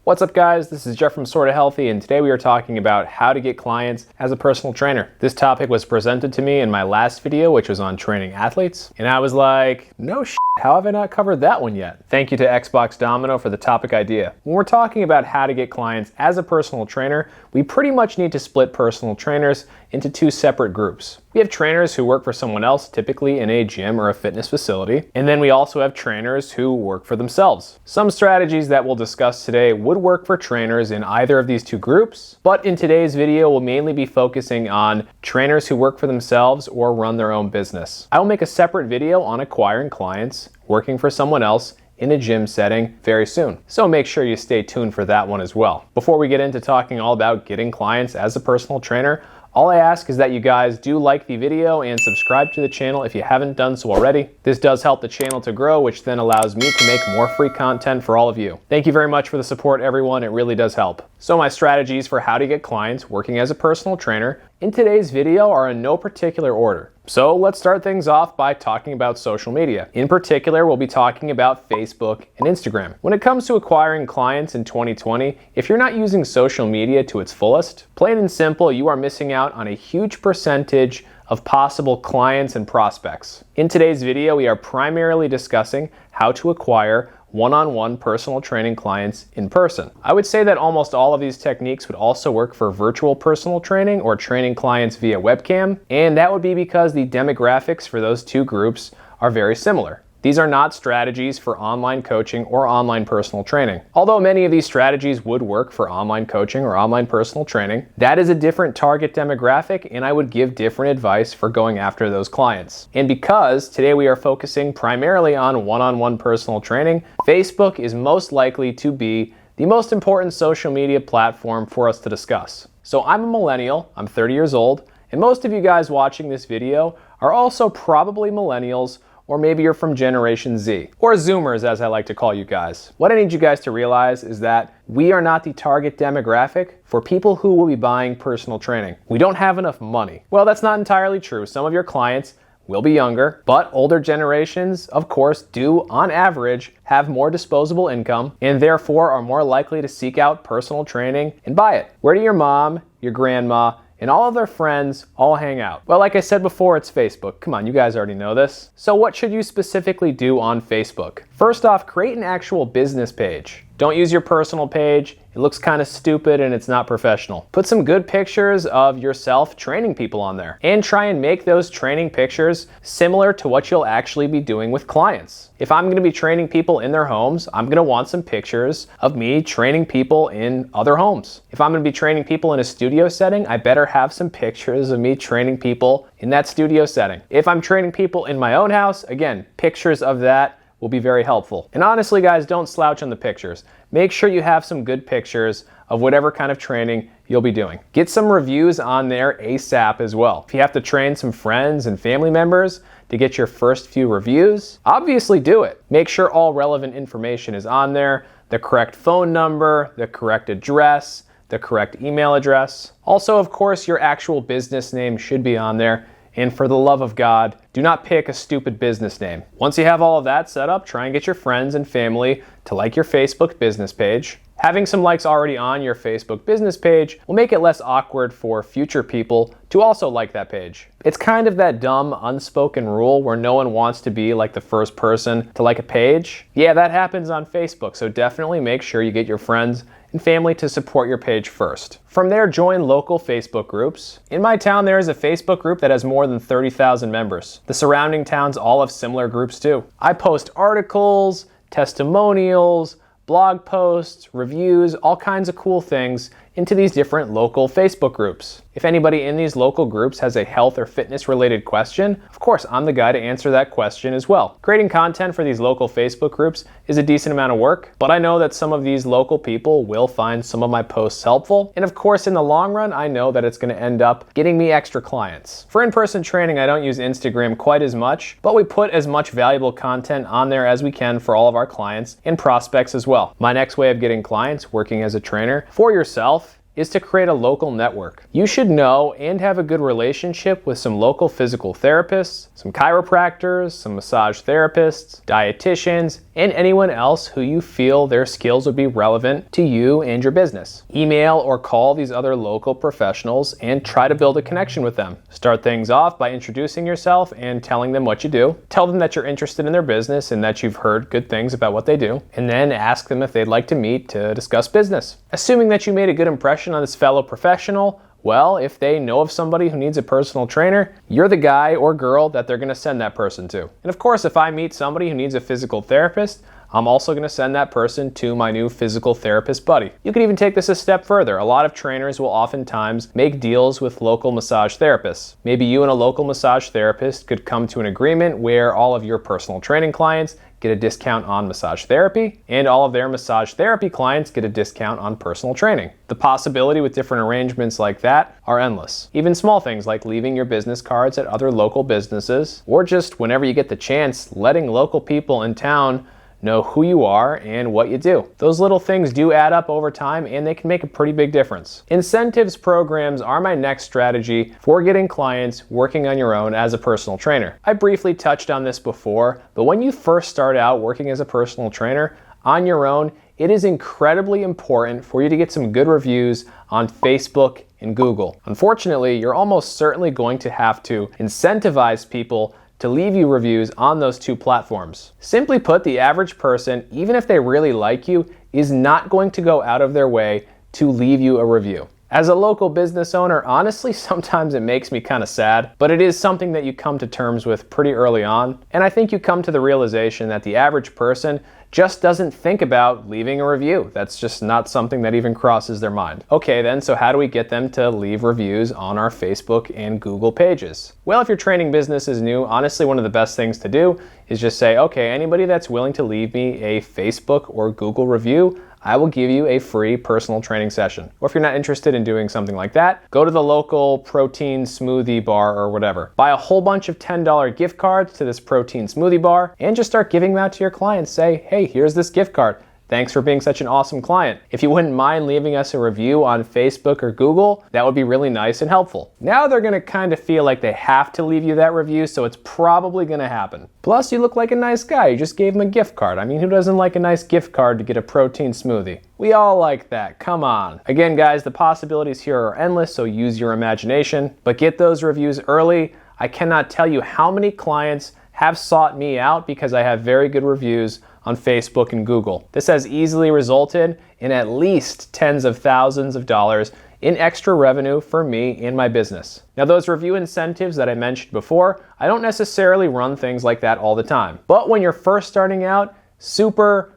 What's up guys, this is Jeff from Sorta Healthy, and today we are talking about how to get clients as a personal trainer. This topic was presented to me in my last video, which was on training athletes, and I was like, no shit, how have I not covered that one yet? Thank you to Xbox Domino for the topic idea. When we're talking about how to get clients as a personal trainer, we pretty much need to split personal trainers into two separate groups. We have trainers who work for someone else, typically in a gym or a fitness facility, and then we also have trainers who work for themselves. Some strategies that we'll discuss today would work for trainers in either of these two groups, but in today's video we'll mainly be focusing on trainers who work for themselves or run their own business. I will make a separate video on acquiring clients working for someone else in a gym setting very soon, so make sure you stay tuned for that one as well. Before we get into talking all about getting clients as a personal trainer, all I ask is that you guys do like the video and subscribe to the channel if you haven't done so already. This does help the channel to grow, which then allows me to make more free content for all of you. Thank you very much for the support, everyone. It really does help. So my strategies for how to get clients working as a personal trainer in today's video are in no particular order. So let's start things off by talking about social media. In particular, we'll be talking about Facebook and Instagram. When it comes to acquiring clients in 2020, if you're not using social media to its fullest, plain and simple, you are missing out on a huge percentage of possible clients and prospects. In today's video, we are primarily discussing how to acquire one-on-one personal training clients in person. I would say that almost all of these techniques would also work for virtual personal training or training clients via webcam, and that would be because the demographics for those two groups are very similar. These are not strategies for online coaching or online personal training. Although many of these strategies would work for online coaching or online personal training, that is a different target demographic, and I would give different advice for going after those clients. And because today we are focusing primarily on one-on-one personal training, Facebook is most likely to be the most important social media platform for us to discuss. So I'm a millennial, I'm 30 years old, and most of you guys watching this video are also probably millennials, or maybe you're from Generation Z, or Zoomers as I like to call you guys. What I need you guys to realize is that we are not the target demographic for people who will be buying personal training. We don't have enough money. Well, that's not entirely true. Some of your clients will be younger, but older generations, of course, do, on average, have more disposable income and therefore are more likely to seek out personal training and buy it. Where do your mom, your grandma, and all of their friends all hang out? Well, like I said before, it's Facebook. Come on, you guys already know this. So what should you specifically do on Facebook? First off, create an actual business page. Don't use your personal page. It looks kind of stupid and it's not professional. Put some good pictures of yourself training people on there and try and make those training pictures similar to what you'll actually be doing with clients. If I'm going to be training people in their homes, I'm going to want some pictures of me training people in other homes. If I'm going to be training people in a studio setting, I better have some pictures of me training people in that studio setting. If I'm training people in my own house, again, pictures of that will be very helpful. And honestly, guys, don't slouch on the pictures. Make sure you have some good pictures of whatever kind of training you'll be doing. Get some reviews on there ASAP as well. If you have to train some friends and family members to get your first few reviews, obviously do it. Make sure all relevant information is on there, the correct phone number, the correct address, the correct email address. Also, of course, your actual business name should be on there. And for the love of God, do not pick a stupid business name. Once you have all of that set up, try and get your friends and family to like your Facebook business page. Having some likes already on your Facebook business page will make it less awkward for future people to also like that page. It's kind of that dumb unspoken rule where no one wants to be like the first person to like a page. Yeah, that happens on Facebook, so definitely make sure you get your friends and family to support your page first. From there, join local Facebook groups. In my town, there is a Facebook group that has more than 30,000 members. The surrounding towns all have similar groups too. I post articles, testimonials, blog posts, reviews, all kinds of cool things into these different local Facebook groups. If anybody in these local groups has a health or fitness related question, of course, I'm the guy to answer that question as well. Creating content for these local Facebook groups is a decent amount of work, but I know that some of these local people will find some of my posts helpful. And of course, in the long run, I know that it's going to end up getting me extra clients. For in-person training, I don't use Instagram quite as much, but we put as much valuable content on there as we can for all of our clients and prospects as well. My next way of getting clients working as a trainer for yourself is to create a local network. You should know and have a good relationship with some local physical therapists, some chiropractors, some massage therapists, dietitians, and anyone else who you feel their skills would be relevant to you and your business. Email or call these other local professionals and try to build a connection with them. Start things off by introducing yourself and telling them what you do. Tell them that you're interested in their business and that you've heard good things about what they do, and then ask them if they'd like to meet to discuss business. Assuming that you made a good impression on this fellow professional, well, if they know of somebody who needs a personal trainer, you're the guy or girl that they're going to send that person to. And of course, if I meet somebody who needs a physical therapist, I'm also going to send that person to my new physical therapist buddy. You can even take this a step further. A lot of trainers will oftentimes make deals with local massage therapists. Maybe you and a local massage therapist could come to an agreement where all of your personal training clients get a discount on massage therapy, and all of their massage therapy clients get a discount on personal training. The possibility with different arrangements like that are endless. Even small things like leaving your business cards at other local businesses, or just whenever you get the chance, letting local people in town know who you are and what you do. Those little things do add up over time, and they can make a pretty big difference. Incentives programs are my next strategy for getting clients working on your own as a personal trainer. I briefly touched on this before, but when you first start out working as a personal trainer on your own, it is incredibly important for you to get some good reviews on Facebook and Google. Unfortunately, you're almost certainly going to have to incentivize people to leave you reviews on those two platforms. Simply put, the average person, even if they really like you, is not going to go out of their way to leave you a review. As a local business owner, honestly, sometimes it makes me kind of sad, but it is something that you come to terms with pretty early on. And I think you come to the realization that the average person just doesn't think about leaving a review. That's just not something that even crosses their mind. Okay then, so how do we get them to leave reviews on our Facebook and Google pages? Well, if your training business is new, honestly, one of the best things to do is just say, okay, anybody that's willing to leave me a Facebook or Google review, I will give you a free personal training session. Or if you're not interested in doing something like that, go to the local protein smoothie bar or whatever. Buy a whole bunch of $10 gift cards to this protein smoothie bar and just start giving them out to your clients. Say, hey, here's this gift card. Thanks for being such an awesome client. If you wouldn't mind leaving us a review on Facebook or Google, that would be really nice and helpful. Now they're gonna kind of feel like they have to leave you that review, so it's probably gonna happen. Plus, you look like a nice guy. You just gave them a gift card. I mean, who doesn't like a nice gift card to get a protein smoothie? We all like that, come on. Again, guys, the possibilities here are endless, so use your imagination, but get those reviews early. I cannot tell you how many clients have sought me out because I have very good reviews on Facebook and Google. This has easily resulted in at least tens of thousands of dollars in extra revenue for me and my business. Now, those review incentives that I mentioned before, I don't necessarily run things like that all the time. But when you're first starting out, super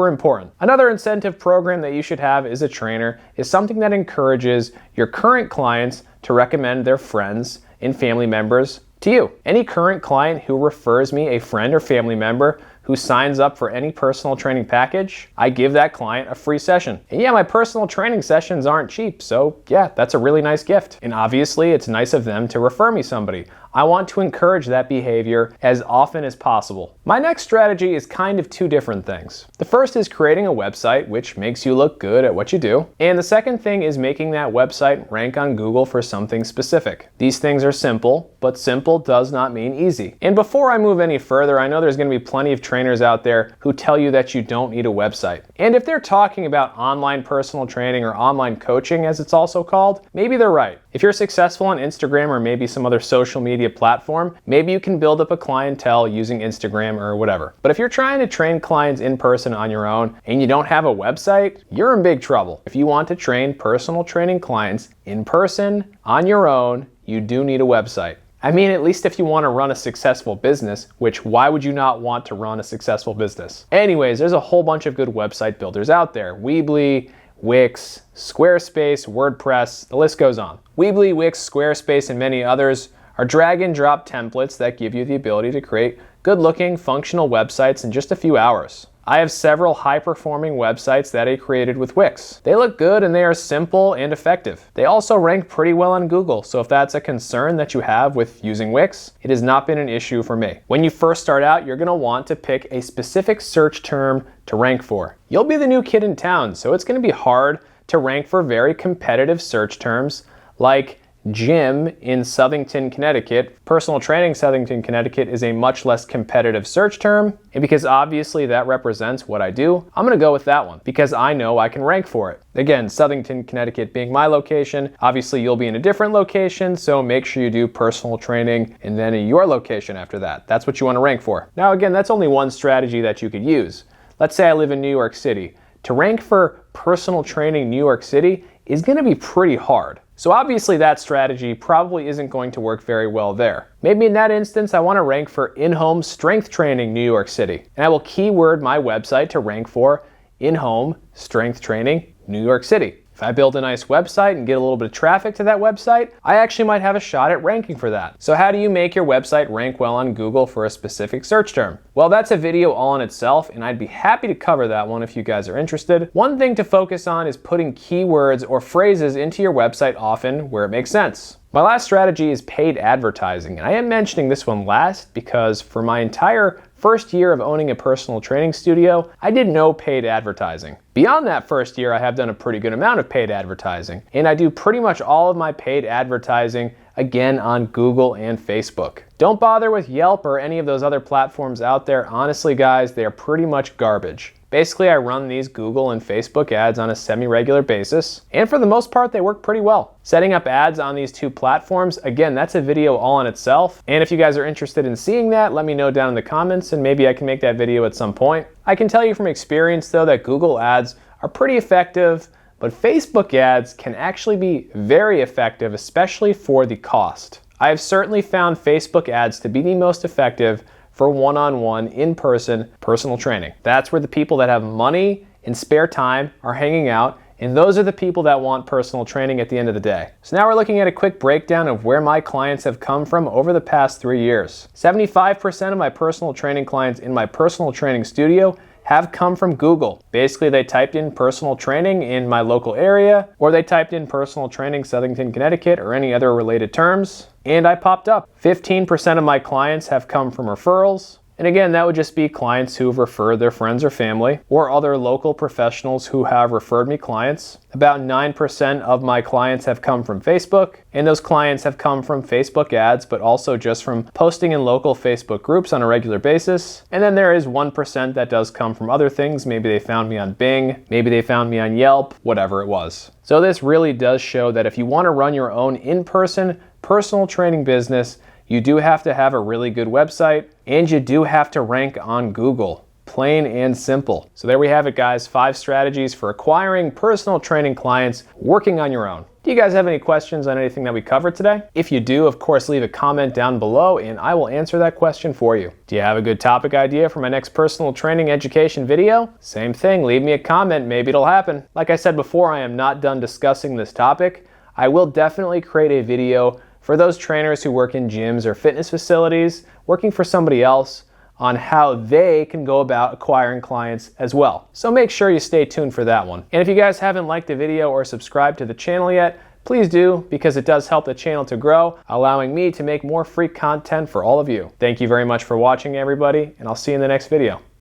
important. Another incentive program that you should have as a trainer is something that encourages your current clients to recommend their friends and family members to you. Any current client who refers me a friend or family member who signs up for any personal training package, I give that client a free session. And yeah, my personal training sessions aren't cheap, so yeah, that's a really nice gift. And obviously, it's nice of them to refer me somebody. I want to encourage that behavior as often as possible. My next strategy is kind of two different things. The first is creating a website which makes you look good at what you do. And the second thing is making that website rank on Google for something specific. These things are simple, but simple does not mean easy. And before I move any further, I know there's going to be plenty of trainers out there who tell you that you don't need a website. And if they're talking about online personal training or online coaching, as it's also called, maybe they're right. If you're successful on Instagram or maybe some other social media platform, maybe you can build up a clientele using Instagram or whatever. But if you're trying to train clients in person on your own and you don't have a website, you're in big trouble. If you want to train personal training clients in person on your own, you do need a website. I mean, at least if you want to run a successful business, which why would you not want to run a successful business? Anyways, there's a whole bunch of good website builders out there. Weebly, Wix, Squarespace, WordPress, the list goes on. Weebly, Wix, Squarespace, and many others are drag and drop templates that give you the ability to create good-looking, functional websites in just a few hours. I have several high-performing websites that I created with Wix. They look good and they are simple and effective. They also rank pretty well on Google, so if that's a concern that you have with using Wix, it has not been an issue for me. When you first start out, you're going to want to pick a specific search term to rank for. You'll be the new kid in town, so it's going to be hard to rank for very competitive search terms like gym in Southington, Connecticut. Personal training Southington, Connecticut is a much less competitive search term, and because obviously that represents what I do, I'm gonna go with that one because I know I can rank for it. Again, Southington, Connecticut being my location, obviously you'll be in a different location, so make sure you do personal training and then in your location after that. That's what you wanna rank for. Now again, that's only one strategy that you could use. Let's say I live in New York City. To rank for personal training New York City is gonna be pretty hard. So obviously that strategy probably isn't going to work very well there. Maybe in that instance, I want to rank for in-home strength training New York City. And I will keyword my website to rank for in-home strength training New York City. If I build a nice website and get a little bit of traffic to that website, I actually might have a shot at ranking for that. So how do you make your website rank well on Google for a specific search term? Well, that's a video all in itself, and I'd be happy to cover that one if you guys are interested. One thing to focus on is putting keywords or phrases into your website often where it makes sense. My last strategy is paid advertising, and I am mentioning this one last because for my entire first year of owning a personal training studio, I did no paid advertising. Beyond that first year, I have done a pretty good amount of paid advertising, and I do pretty much all of my paid advertising again on Google and Facebook. Don't bother with Yelp or any of those other platforms out there. Honestly, guys, they are pretty much garbage. Basically, I run these Google and Facebook ads on a semi-regular basis, and for the most part, they work pretty well. Setting up ads on these two platforms, again, that's a video all in itself, and if you guys are interested in seeing that, let me know down in the comments, and maybe I can make that video at some point. I can tell you from experience, though, that Google ads are pretty effective, but Facebook ads can actually be very effective, especially for the cost. I have certainly found Facebook ads to be the most effective for one-on-one, in-person personal training. That's where the people that have money and spare time are hanging out, and those are the people that want personal training at the end of the day. So now we're looking at a quick breakdown of where my clients have come from over the past 3 years. 75% of my personal training clients in my personal training studio have come from Google. Basically, they typed in personal training in my local area, or they typed in personal training Southington, Connecticut, or any other related terms, and I popped up. 15% of my clients have come from referrals. And again, that would just be clients who've referred their friends or family, or other local professionals who have referred me clients. About 9% of my clients have come from Facebook, and those clients have come from Facebook ads, but also just from posting in local Facebook groups on a regular basis. And then there is 1% that does come from other things. Maybe they found me on Bing, maybe they found me on Yelp, whatever it was. So this really does show that if you want to run your own in-person personal training business, you do have to have a really good website, and you do have to rank on Google. Plain and simple. So there we have it, guys. 5 strategies for acquiring personal training clients working on your own. Do you guys have any questions on anything that we covered today? If you do, of course, leave a comment down below and I will answer that question for you. Do you have a good topic idea for my next personal training education video? Same thing, leave me a comment, maybe it'll happen. Like I said before, I am not done discussing this topic. I will definitely create a video for those trainers who work in gyms or fitness facilities, working for somebody else, on how they can go about acquiring clients as well. So make sure you stay tuned for that one. And if you guys haven't liked the video or subscribed to the channel yet, please do, because it does help the channel to grow, allowing me to make more free content for all of you. Thank you very much for watching, everybody, and I'll see you in the next video.